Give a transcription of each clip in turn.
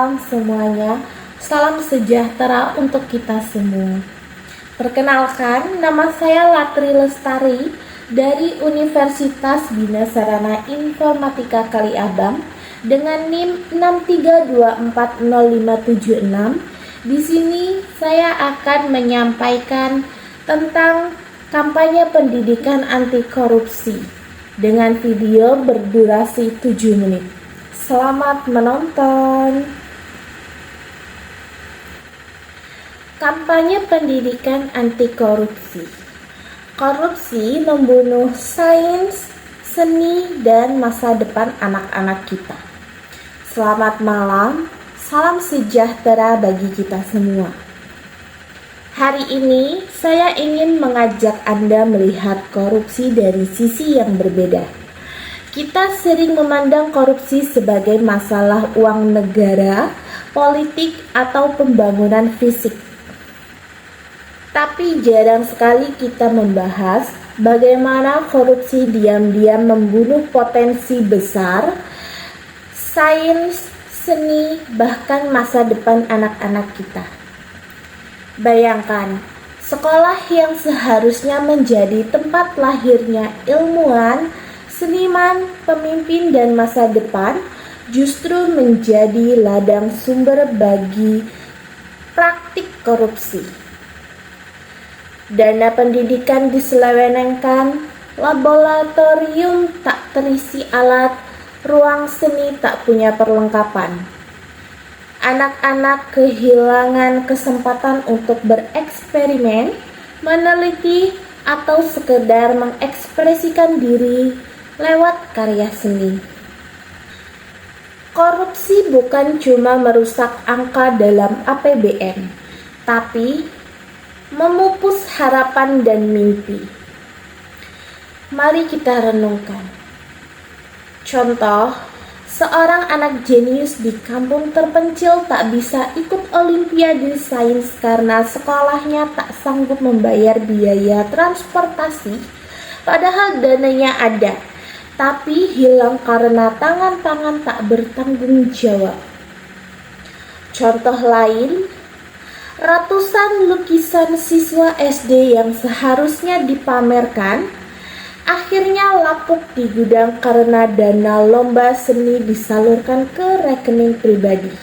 malam semuanya. Salam sejahtera untuk kita semua. Perkenalkan, nama saya Latri Lestari dari Universitas Bina Sarana Informatika Kali Abang dengan NIM 6324056. Di sini saya akan menyampaikan tentang kampanye pendidikan anti korupsi dengan video berdurasi 7 menit. Selamat menonton. Kampanye pendidikan anti korupsi. Korupsi membunuh sains, seni, dan masa depan anak-anak kita. Selamat malam, salam sejahtera bagi kita semua. Hari ini saya ingin mengajak Anda melihat korupsi dari sisi yang berbeda. Kita sering memandang korupsi sebagai masalah uang negara, politik, atau pembangunan fisik. Tapi jarang sekali kita membahas bagaimana korupsi diam-diam membunuh potensi besar, sains, seni, bahkan masa depan anak-anak kita. Bayangkan, sekolah yang seharusnya menjadi tempat lahirnya ilmuwan, seniman, pemimpin, dan masa depan justru menjadi ladang sumber bagi praktik korupsi. Dana pendidikan diselewengkan, laboratorium tak terisi alat, ruang seni tak punya perlengkapan. Anak-anak kehilangan kesempatan untuk bereksperimen, meneliti, atau sekedar mengekspresikan diri lewat karya seni. Korupsi bukan cuma merusak angka dalam APBN, tapi memupus harapan dan mimpi. Mari kita renungkan. Contoh, seorang anak jenius di kampung terpencil tak bisa ikut olimpiade sains karena sekolahnya tak sanggup membayar biaya transportasi, padahal dananya ada, tapi hilang karena tangan-tangan tak bertanggung jawab. Contoh lain, ratusan lukisan siswa SD yang seharusnya dipamerkan akhirnya lapuk di gudang karena dana lomba seni disalurkan ke rekening pribadi.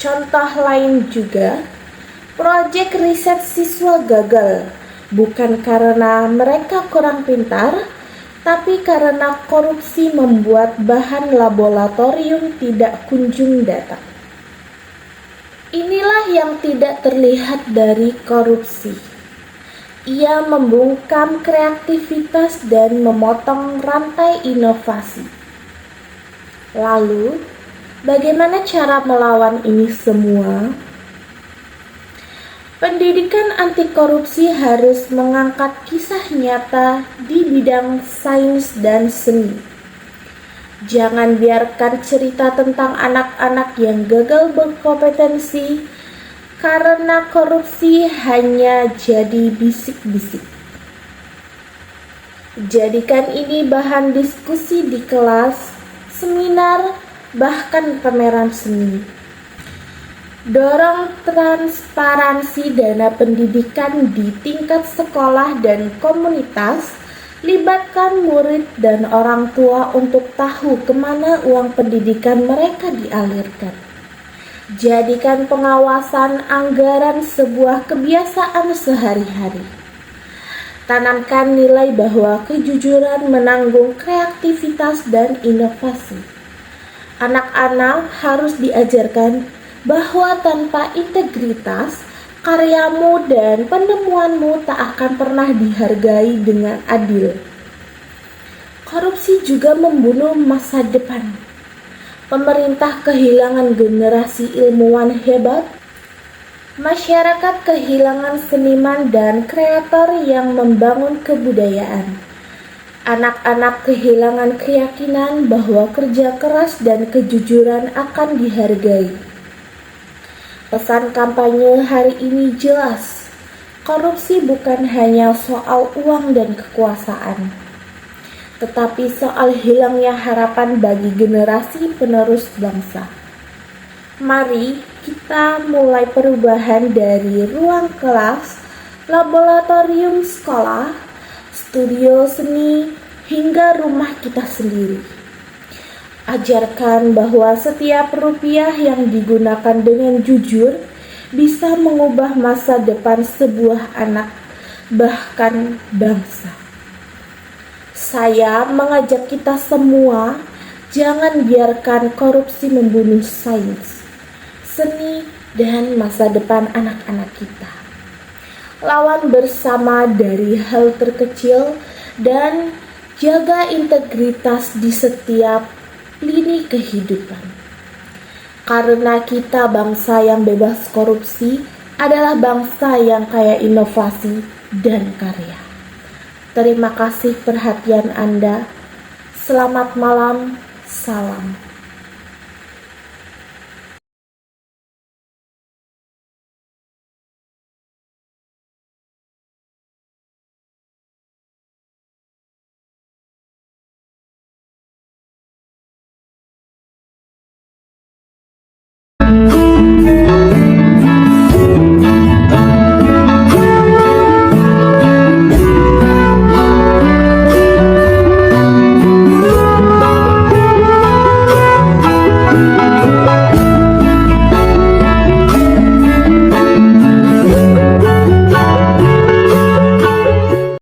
Contoh lain juga, proyek riset siswa gagal bukan karena mereka kurang pintar, tapi karena korupsi membuat bahan laboratorium tidak kunjung datang. Inilah yang tidak terlihat dari korupsi. Ia membungkam kreativitas dan memotong rantai inovasi. Lalu, bagaimana cara melawan ini semua? Pendidikan anti korupsi harus mengangkat kisah nyata di bidang sains dan seni. Jangan biarkan cerita tentang anak-anak yang gagal berkompetensi karena korupsi hanya jadi bisik-bisik. Jadikan ini bahan diskusi di kelas, seminar, bahkan pameran seni. Dorong transparansi dana pendidikan di tingkat sekolah dan komunitas. Libatkan murid dan orang tua untuk tahu kemana uang pendidikan mereka dialirkan. Jadikan pengawasan anggaran sebuah kebiasaan sehari-hari. Tanamkan nilai bahwa kejujuran menanggung kreativitas dan inovasi. Anak-anak harus diajarkan bahwa tanpa integritas, karyamu dan penemuanmu tak akan pernah dihargai dengan adil. Korupsi juga membunuh masa depan. Pemerintah kehilangan generasi ilmuwan hebat, masyarakat kehilangan seniman dan kreator yang membangun kebudayaan. Anak-anak kehilangan keyakinan bahwa kerja keras dan kejujuran akan dihargai. Pesan kampanye hari ini jelas, korupsi bukan hanya soal uang dan kekuasaan, tetapi soal hilangnya harapan bagi generasi penerus bangsa. Mari kita mulai perubahan dari ruang kelas, laboratorium sekolah, studio seni, hingga rumah kita sendiri. Ajarkan bahwa setiap rupiah yang digunakan dengan jujur bisa mengubah masa depan sebuah anak, bahkan bangsa. Saya mengajak kita semua, jangan biarkan korupsi membunuh sains, seni, dan masa depan anak-anak kita. Lawan bersama dari hal terkecil dan jaga integritas di setiap lini kehidupan. Karena kita bangsa yang bebas korupsi adalah bangsa yang kaya inovasi dan karya. Terima kasih perhatian Anda. Selamat malam, salam.